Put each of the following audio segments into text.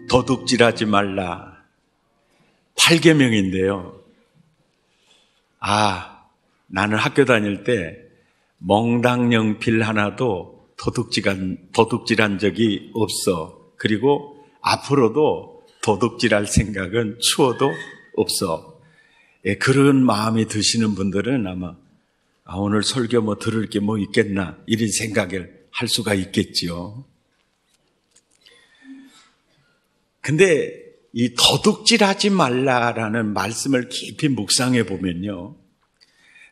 도둑질하지 말라. 8계명인데요. 나는 학교 다닐 때 멍당연필 하나도 도둑질한 적이 없어. 그리고 앞으로도 도둑질할 생각은 추워도 없어. 그런 마음이 드시는 분들은 아마 오늘 설교 들을 게 있겠나 이런 생각을 할 수가 있겠지요. 근데 이 도둑질하지 말라라는 말씀을 깊이 묵상해 보면요,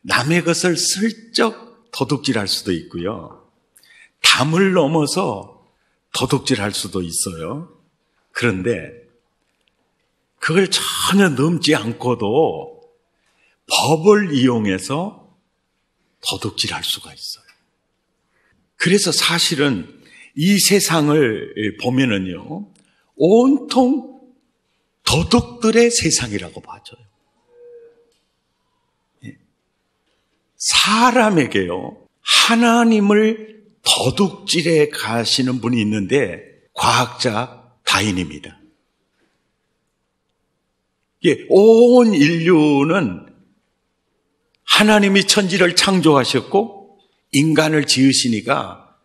남의 것을 슬쩍 도둑질할 수도 있고요, 담을 넘어서 도둑질할 수도 있어요. 그런데 그걸 전혀 넘지 않고도 법을 이용해서 도둑질할 수가 있어요. 그래서 사실은 이 세상을 보면은요, 온통 도둑들의 세상이라고 봐져요. 사람에게요, 하나님을 도둑질해 가시는 분이 있는데 과학자 다윈입니다. 온 인류는 하나님이 천지를 창조하셨고 인간을 지으시니까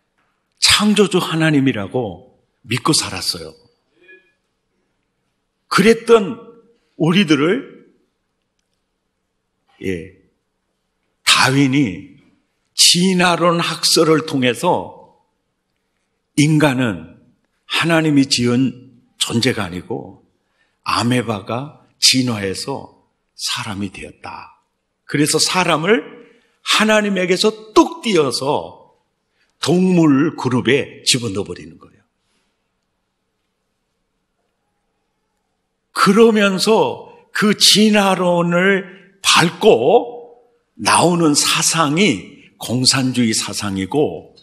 창조주 하나님이라고 믿고 살았어요. 그랬던 우리들을 다윈이 진화론 학설을 통해서 인간은 하나님이 지은 존재가 아니고 아메바가 진화해서 사람이 되었다. 그래서 사람을 하나님에게서 뚝 띄어서 동물 그룹에 집어넣어버리는 거예요. 그러면서 그 진화론을 밟고 나오는 사상이 공산주의 사상이고,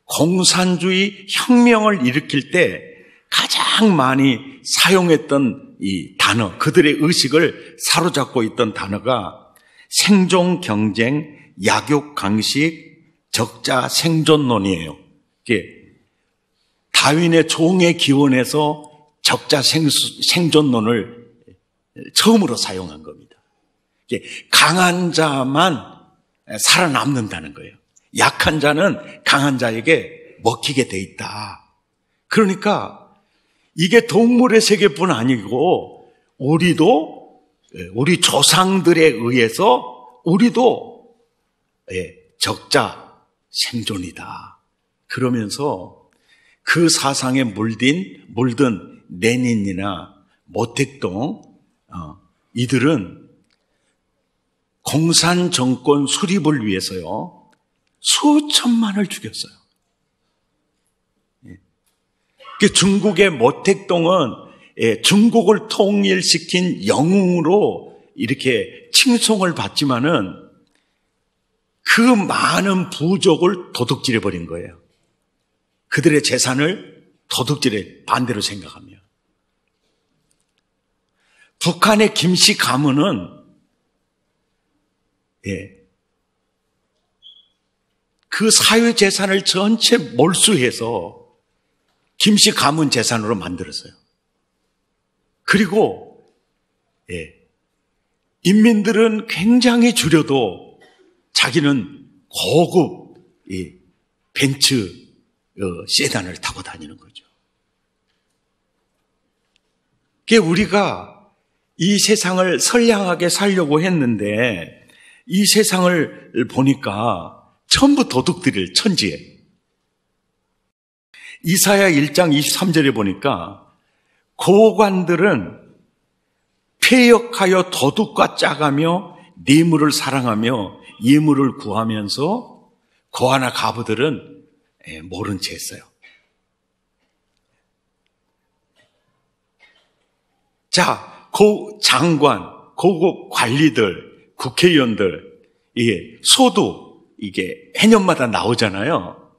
공산주의 혁명을 일으킬 때 가장 많이 사용했던 이 단어, 그들의 의식을 사로잡고 있던 단어가 생존 경쟁, 약육 강식, 적자 생존론이에요. 이게 다윈의 종의 기원에서 적자 생존론을 처음으로 사용한 겁니다. 이게 강한 자만 살아남는다는 거예요. 약한 자는 강한 자에게 먹히게 돼 있다. 그러니까 이게 동물의 세계뿐 아니고 우리 조상들에 의해서 우리도 적자 생존이다. 그러면서 그 사상에 물든 레닌이나 모택동 이들은 공산 정권 수립을 위해서요, 수천만을 죽였어요. 중국의 모택동은 중국을 통일시킨 영웅으로 이렇게 칭송을 받지만은 그 많은 부족을 도둑질해 버린 거예요. 그들의 재산을 도둑질해 반대로 생각하며. 북한의 김씨 가문은 그 사유 재산을 전체 몰수해서 김씨 가문 재산으로 만들었어요. 그리고 인민들은 굉장히 줄여도 자기는 고급 벤츠 세단을 타고 다니는 거죠. 그게 우리가 이 세상을 선량하게 살려고 했는데 이 세상을 보니까 전부 도둑들을 천지에. 이사야 1장 23절에 보니까 고관들은 폐역하여 도둑과 짜가며 뇌물을 사랑하며 예물을 구하면서 고아나 가부들은 모른 채 했어요. 자, 장관, 고급 관리들, 국회의원들, 소득, 이게 해년마다 나오잖아요.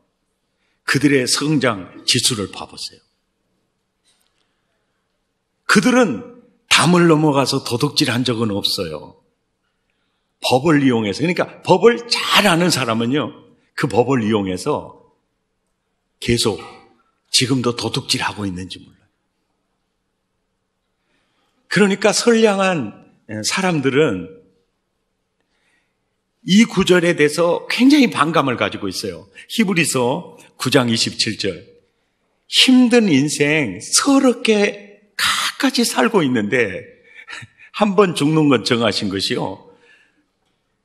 그들의 성장 지수를 봐보세요. 그들은 담을 넘어가서 도둑질한 적은 없어요. 법을 이용해서, 그러니까 법을 잘 아는 사람은요, 그 법을 이용해서 계속 지금도 도둑질하고 있는지 몰라요. 그러니까 선량한 사람들은 이 구절에 대해서 굉장히 반감을 가지고 있어요. 히브리서 9장 27절. 힘든 인생 서럽게 갖가지 살고 있는데 한 번 죽는 건 정하신 것이요.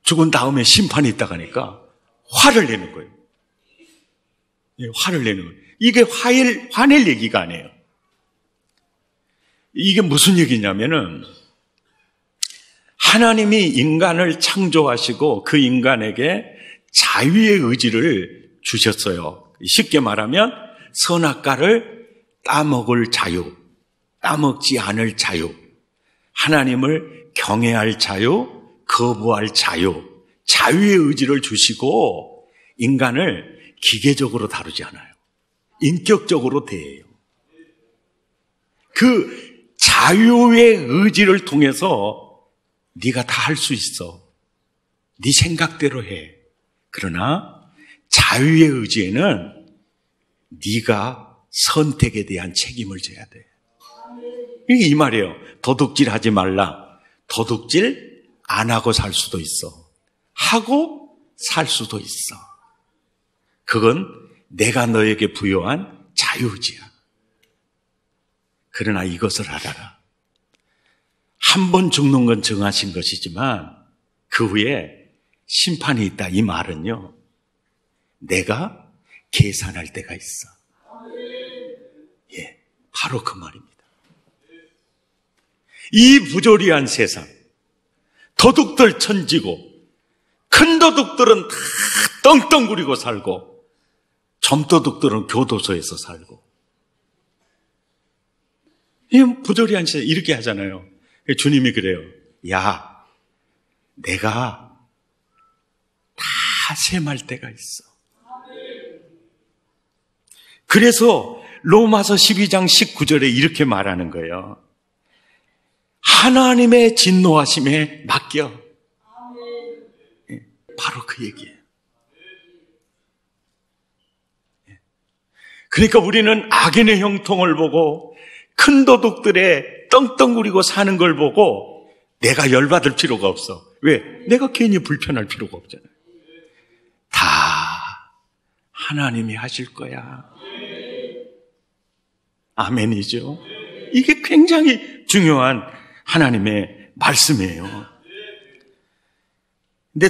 죽은 다음에 심판이 있다고 하니까 화를 내는 거예요. 화를 내는 거예요. 이게 화낼 얘기가 아니에요. 이게 무슨 얘기냐면은 하나님이 인간을 창조하시고 그 인간에게 자유의 의지를 주셨어요. 쉽게 말하면 선악과를 따먹을 자유, 따먹지 않을 자유, 하나님을 경외할 자유, 거부할 자유, 자유의 의지를 주시고 인간을 기계적으로 다루지 않아요. 인격적으로 대해요. 그 자유의 의지를 통해서 네가 다 할 수 있어. 네 생각대로 해. 그러나 자유의 의지에는 네가 선택에 대한 책임을 져야 돼. 이게 이 말이에요. 도둑질 하지 말라. 도둑질 안 하고 살 수도 있어. 하고 살 수도 있어. 그건 내가 너에게 부여한 자유의지야. 그러나 이것을 알아라. 한 번 죽는 건 정하신 것이지만 그 후에 심판이 있다. 이 말은요. 내가 계산할 때가 있어. 예, 바로 그 말입니다. 이 부조리한 세상, 도둑들 천지고 큰 도둑들은 다 떵떵거리고 살고 점도둑들은 교도소에서 살고 이 부조리한 세상 이렇게 하잖아요. 주님이 그래요. 야, 내가 다 셈할 때가 있어. 그래서 로마서 12장 19절에 이렇게 말하는 거예요. 하나님의 진노하심에 맡겨. 바로 그 얘기예요. 그러니까 우리는 악인의 형통을 보고 큰 도둑들의 떵떵거리고 사는 걸 보고 내가 열받을 필요가 없어. 왜? 내가 괜히 불편할 필요가 없잖아요. 다 하나님이 하실 거야. 아멘이죠. 이게 굉장히 중요한 하나님의 말씀이에요. 근데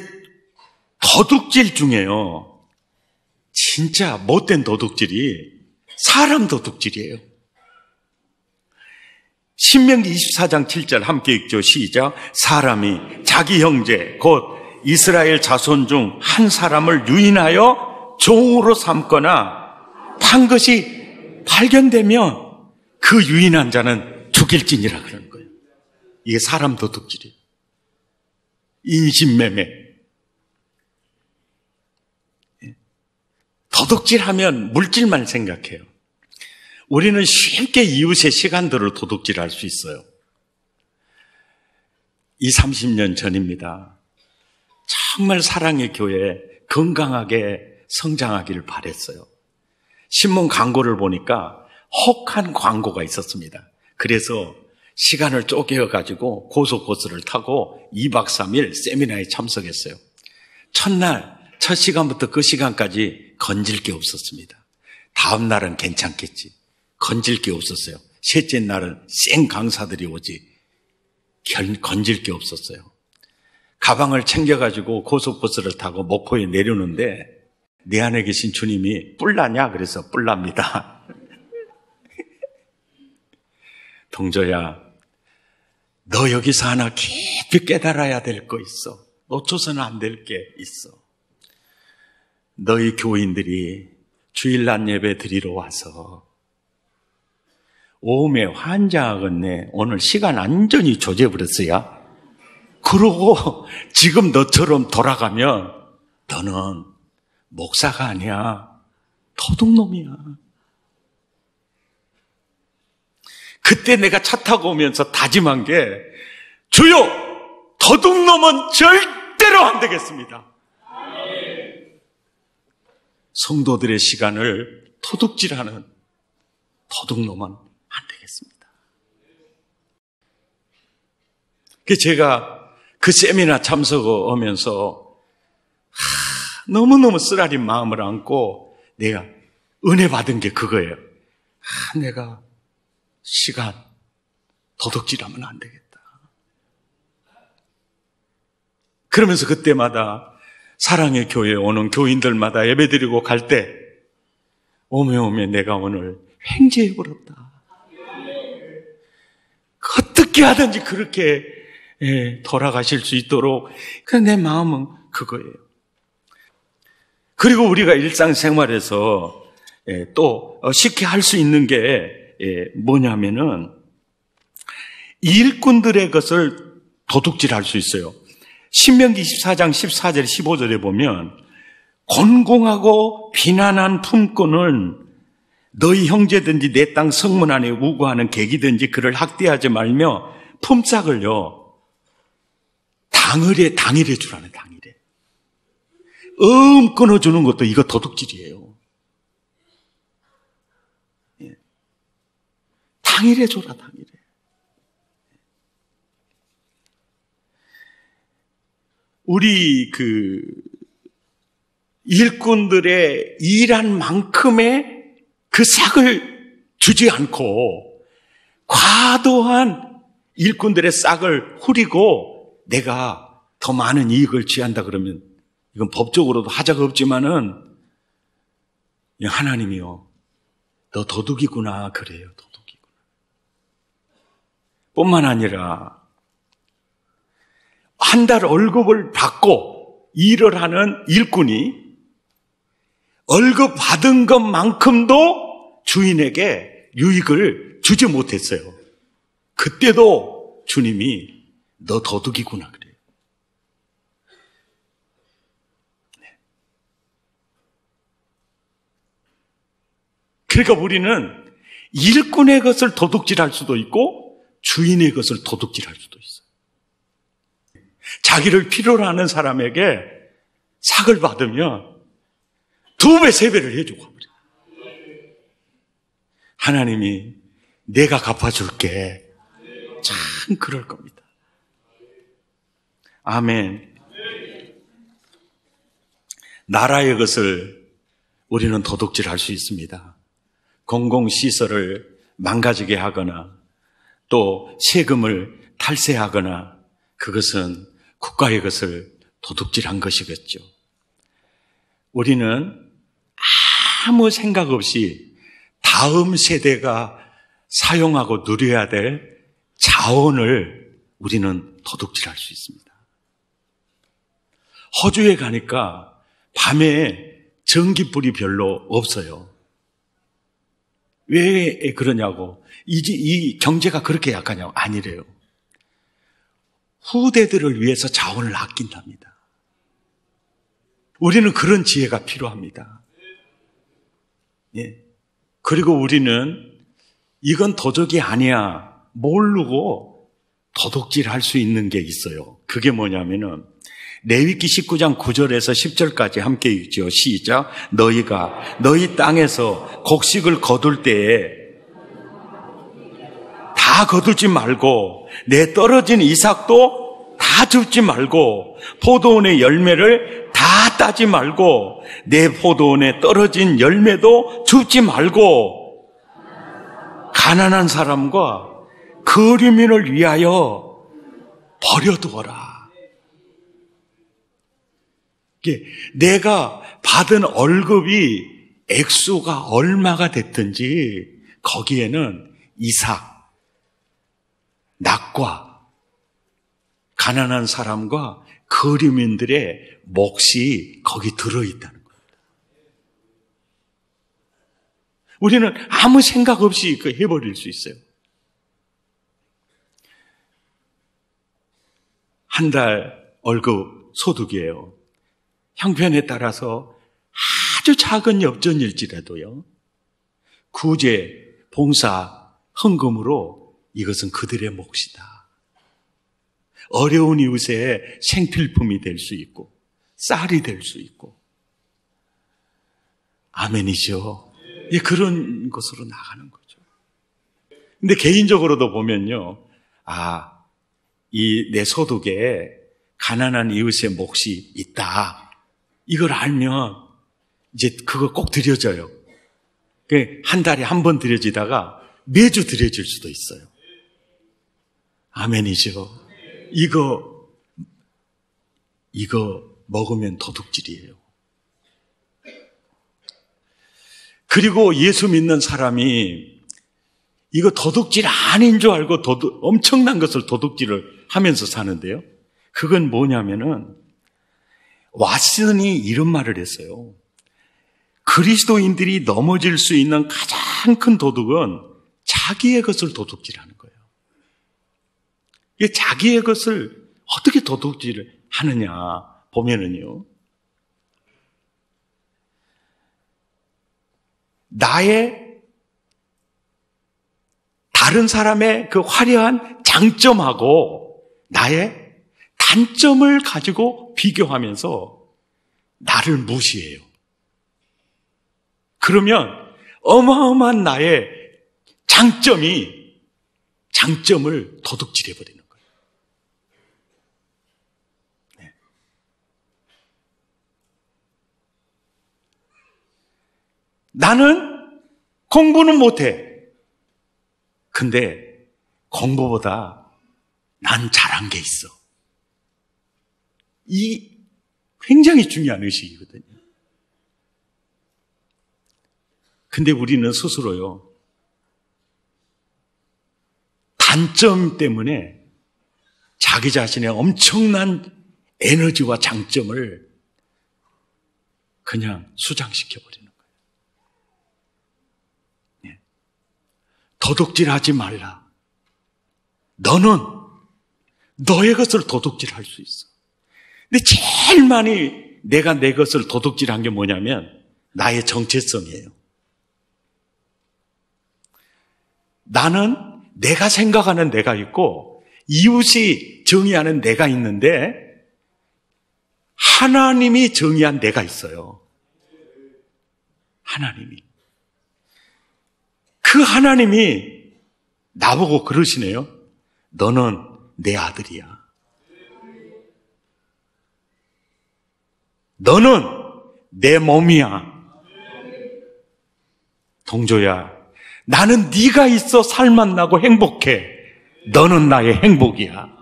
도둑질 중에요. 진짜 못된 도둑질이 사람 도둑질이에요. 신명기 24장 7절 함께 읽죠. 시작. 사람이 자기 형제 곧 이스라엘 자손 중 한 사람을 유인하여 종으로 삼거나 판 것이 발견되면 그 유인한 자는 죽일지니라 그러는 거예요. 이게 사람 도둑질이에요. 인신매매. 도둑질하면 물질만 생각해요. 우리는 쉽게 이웃의 시간들을 도둑질할 수 있어요. 30년 전입니다. 정말 사랑의 교회 건강하게 성장하기를 바랬어요. 신문 광고를 보니까 혹한 광고가 있었습니다. 그래서 시간을 쪼개어가지고 고속버스를 타고 2박 3일 세미나에 참석했어요. 첫날, 첫 시간부터 그 시간까지 건질 게 없었습니다. 다음 날은 괜찮겠지. 건질 게 없었어요. 셋째 날은 쌩 강사들이 오지. 건질 게 없었어요. 가방을 챙겨가지고 고속버스를 타고 목포에 내려오는데 내 안에 계신 주님이 뿔나냐? 그래서 뿔납니다. 동조야, 너 여기서 하나 깊이 깨달아야 될 거 있어. 놓쳐서는 안 될 게 있어. 너희 교인들이 주일날 예배 드리러 와서 오후에 환장하겠네. 오늘 시간 완전히 조져버렸어요. 그러고 지금 너처럼 돌아가면 너는 목사가 아니야. 도둑놈이야. 그때 내가 차 타고 오면서 다짐한 게 주여, 도둑놈은 절대로 안 되겠습니다. 성도들의 시간을 도둑질하는 도둑놈은 안 되겠습니다. 제가 그 세미나 참석하면서 너무너무 쓰라린 마음을 안고 내가 은혜 받은 게 그거예요. 내가 시간 도둑질하면 안 되겠다. 그러면서 그때마다 사랑의 교회에 오는 교인들마다 예배드리고 갈 때 오메 내가 오늘 횡재해버렸다. 어떻게 하든지 그렇게 돌아가실 수 있도록 내 마음은 그거예요. 그리고 우리가 일상생활에서 또 쉽게 할 수 있는 게 뭐냐면은 일꾼들의 것을 도둑질할 수 있어요. 신명기 24장 14절 15절에 보면 곤공하고 비난한 품꾼은 너희 형제든지 내 땅 성문 안에 우고하는 객이든지 그를 학대하지 말며 품삯을요 당일에 주라는 당일에 끊어주는 것도 이거 도둑질이에요. 당일에 줘라 당일에. 우리 일꾼들의 일한 만큼의 그 싹을 주지 않고 과도한 일꾼들의 싹을 후리고 내가 더 많은 이익을 취한다 그러면 이건 법적으로도 하자가 없지만은 하나님이요 너 도둑이구나 그래요. 도둑이구나. 뿐만 아니라 한 달 월급을 받고 일을 하는 일꾼이 월급 받은 것만큼도 주인에게 유익을 주지 못했어요. 그때도 주님이 너 도둑이구나 그래요. 그러니까 우리는 일꾼의 것을 도둑질할 수도 있고 주인의 것을 도둑질할 수도 있어요. 자기를 필요로 하는 사람에게 삭을 받으면 2배, 3배를 해주고 하나님이 내가 갚아줄게. 참 그럴 겁니다. 아멘. 나라의 것을 우리는 도둑질할 수 있습니다. 공공시설을 망가지게 하거나 또 세금을 탈세하거나 그것은 국가의 것을 도둑질한 것이겠죠. 우리는 아무 생각 없이 다음 세대가 사용하고 누려야 될 자원을 우리는 도둑질할 수 있습니다. 호주에 가니까 밤에 전기불이 별로 없어요. 왜 그러냐고. 이 경제가 그렇게 약하냐고. 아니래요. 후대들을 위해서 자원을 아낀답니다. 우리는 그런 지혜가 필요합니다. 예. 그리고 우리는 이건 도적이 아니야 모르고 도둑질할 수 있는 게 있어요. 그게 뭐냐면은 레위기 19장 9절에서 10절까지 함께 읽죠. 시작. 너희가 너희 땅에서 곡식을 거둘 때에 다 거두지 말고 내 떨어진 이삭도 다 줍지 말고 포도원의 열매를 다 따지 말고 내 포도원에 떨어진 열매도 줍지 말고 가난한 사람과 거류민을 위하여 버려두어라. 내가 받은 월급이 액수가 얼마가 됐든지 거기에는 이삭, 낙과 가난한 사람과 거류민들의 몫이 거기 들어있다는 겁니다. 우리는 아무 생각 없이 해버릴 수 있어요. 한 달 월급 소득이에요. 형편에 따라서 아주 작은 엽전일지라도요, 구제, 봉사, 헌금으로 이것은 그들의 몫이다. 어려운 이웃의 생필품이 될 수 있고 쌀이 될 수 있고. 아멘이죠. 예, 그런 것으로 나가는 거죠. 근데 개인적으로도 보면요, 내 소득에 가난한 이웃의 몫이 있다. 이걸 알면 이제 그거 꼭 드려져요. 한 달에 한 번 드려지다가 매주 드려질 수도 있어요. 아멘이죠. 이거 먹으면 도둑질이에요. 그리고 예수 믿는 사람이 이거 도둑질 아닌 줄 알고 엄청난 것을 도둑질을 하면서 사는데요. 그건 뭐냐면은 왓슨이 이런 말을 했어요. 그리스도인들이 넘어질 수 있는 가장 큰 도둑은 자기의 것을 도둑질하는 거예요. 자기의 것을 어떻게 도둑질을 하느냐 보면은요. 다른 사람의 그 화려한 장점하고 나의 단점을 가지고 비교하면서 나를 무시해요. 그러면 어마어마한 나의 장점을 도둑질해버리는 거예요. 네. 나는 공부는 못해. 근데 공부보다 난 잘한 게 있어. 이 굉장히 중요한 의식이거든요. 근데 우리는 스스로요, 단점 때문에 자기 자신의 엄청난 에너지와 장점을 그냥 수장시켜버리는 거예요. 네. 도둑질하지 말라. 너는 너의 것을 도둑질할 수 있어. 근데 제일 많이 내가 내 것을 도둑질한 게 뭐냐면 나의 정체성이에요. 나는 내가 생각하는 내가 있고 이웃이 정의하는 내가 있는데 하나님이 정의한 내가 있어요. 하나님이. 그 하나님이 나보고 그러시네요. 너는 내 아들이야. 너는 내 몸이야. 동조야. 나는 네가 있어 살만 나고 행복해. 너는 나의 행복이야.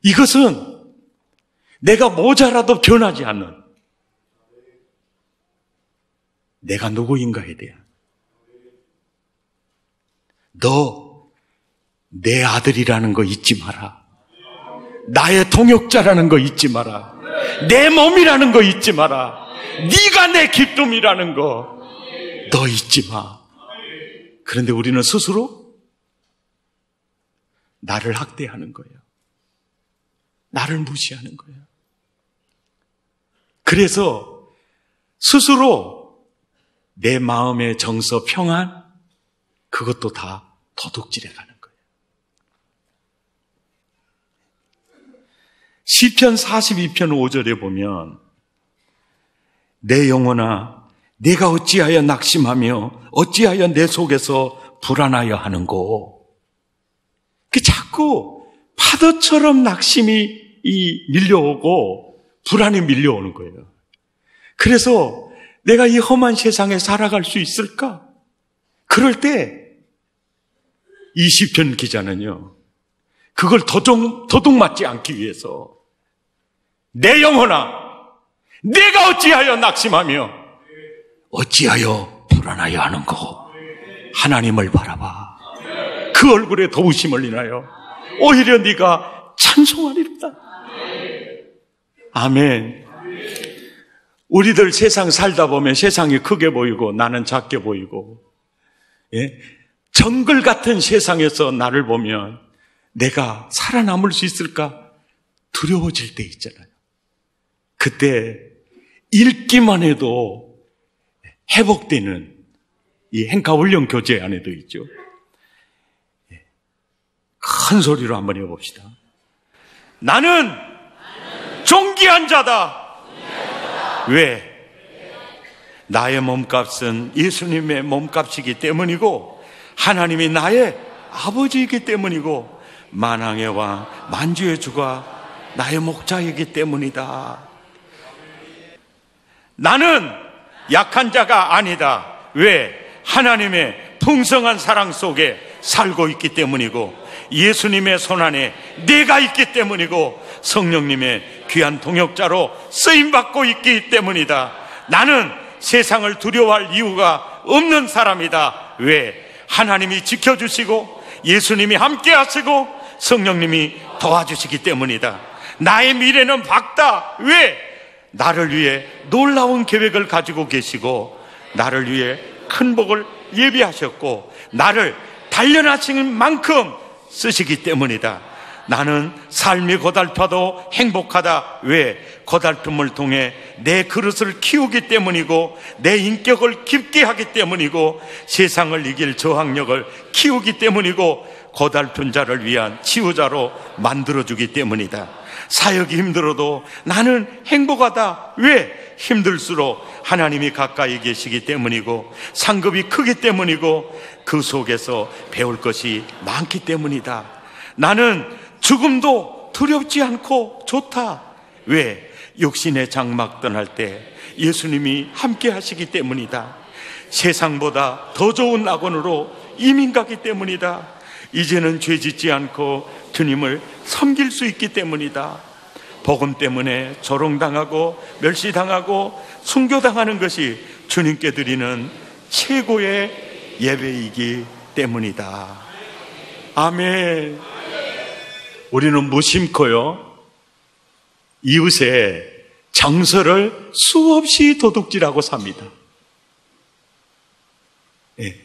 이것은 내가 모자라도 변하지 않는 내가 누구인가에 대한 너 내 아들이라는 거 잊지 마라. 나의 동역자라는 거 잊지 마라. 내 몸이라는 거 잊지 마라. 네가 내 기쁨이라는 거 너 잊지 마. 그런데 우리는 스스로 나를 학대하는 거예요. 나를 무시하는 거예요. 그래서 스스로 내 마음의 정서, 평안, 그것도 다 도둑질해 가는 거예요. 시편 42편 5절에 보면 내 영혼아 내가 어찌하여 낙심하며 어찌하여 내 속에서 불안하여 하는고. 자꾸 파도처럼 낙심이 밀려오고 불안이 밀려오는 거예요. 그래서 내가 이 험한 세상에 살아갈 수 있을까? 그럴 때 이 시편 기자는요, 그걸 도둑맞지 않기 위해서 내 영혼아 내가 어찌하여 낙심하며 어찌하여 불안하여 하는고. 하나님을 바라봐. 그 얼굴에 도우심을 인하여 오히려 네가 찬송하리로다. 아멘. 우리들 세상 살다 보면 세상이 크게 보이고 나는 작게 보이고, 정글 같은 세상에서 나를 보면 내가 살아남을 수 있을까 두려워질 때 있잖아요. 그때 읽기만 해도 회복되는 이 행카훈련 교재 안에도 있죠. 큰 소리로 한번 해봅시다. 나는 존귀한 자다. 왜? 나의 몸값은 예수님의 몸값이기 때문이고 하나님이 나의 아버지이기 때문이고 만왕의 왕 만주의 주가 나의 목자이기 때문이다. 나는 약한 자가 아니다. 왜? 하나님의 풍성한 사랑 속에 살고 있기 때문이고 예수님의 손안에 내가 있기 때문이고 성령님의 귀한 동역자로 쓰임받고 있기 때문이다. 나는 세상을 두려워할 이유가 없는 사람이다. 왜? 하나님이 지켜주시고 예수님이 함께 하시고 성령님이 도와주시기 때문이다. 나의 미래는 밝다. 왜? 나를 위해 놀라운 계획을 가지고 계시고 나를 위해 큰 복을 예비하셨고 나를 단련하신 만큼 쓰시기 때문이다. 나는 삶이 고달파도 행복하다. 왜? 고달픔을 통해 내 그릇을 키우기 때문이고 내 인격을 깊게 하기 때문이고 세상을 이길 저항력을 키우기 때문이고 고달픈 자를 위한 치유자로 만들어주기 때문이다. 사역이 힘들어도 나는 행복하다. 왜? 힘들수록 하나님이 가까이 계시기 때문이고 상급이 크기 때문이고 그 속에서 배울 것이 많기 때문이다. 나는 죽음도 두렵지 않고 좋다. 왜? 육신의 장막 떠날 때 예수님이 함께 하시기 때문이다. 세상보다 더 좋은 낙원으로 이민 가기 때문이다. 이제는 죄 짓지 않고 주님을 섬길 수 있기 때문이다. 복음 때문에 조롱당하고 멸시당하고 순교당하는 것이 주님께 드리는 최고의 예배이기 때문이다. 아멘. 우리는 무심코요 이웃의 정서를 수없이 도둑질하고 삽니다. 네.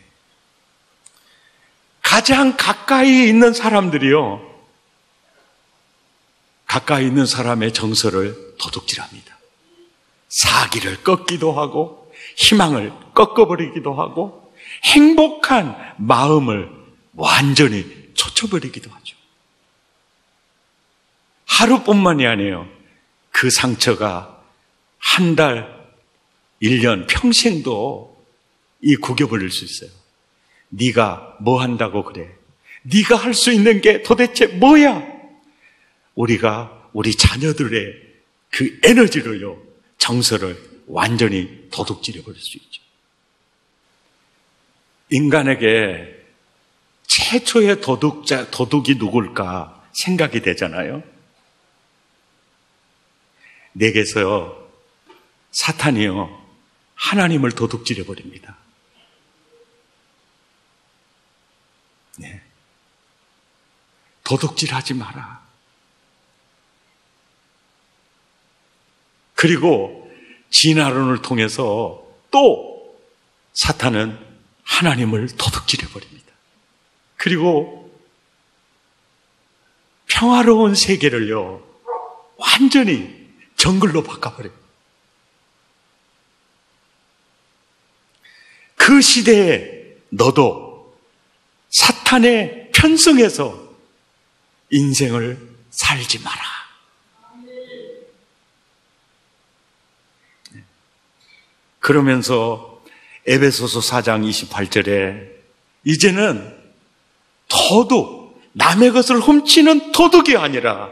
가장 가까이 있는 사람들이요 가까이 있는 사람의 정서를 도둑질합니다. 사기를 꺾기도 하고 희망을 꺾어버리기도 하고 행복한 마음을 완전히 쫓아버리기도 하죠. 하루뿐만이 아니에요. 그 상처가 한 달, 1년, 평생도 이 구겨버릴 수 있어요. 네가 뭐 한다고 그래? 네가 할 수 있는 게 도대체 뭐야? 우리가 우리 자녀들의 그 에너지를요, 정서를 완전히 도둑질해 버릴 수 있죠. 인간에게 최초의 도둑이 누굴까 생각이 되잖아요. 내게서 사탄이요, 하나님을 도둑질해 버립니다. 네. 도둑질하지 마라. 그리고 진화론을 통해서 또 사탄은 하나님을 도둑질해 버립니다. 그리고 평화로운 세계를요 완전히 정글로 바꿔버려요. 그 시대에 너도 사탄의 편성에서 인생을 살지 마라. 그러면서 에베소서 4장 28절에 이제는 도둑, 남의 것을 훔치는 도둑이 아니라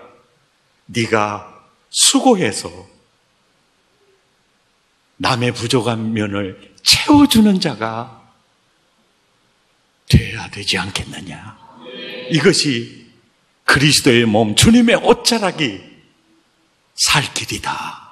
네가 수고해서 남의 부족한 면을 채워주는 자가 되어야 되지 않겠느냐. 이것이 그리스도의 몸, 주님의 옷자락이 살 길이다.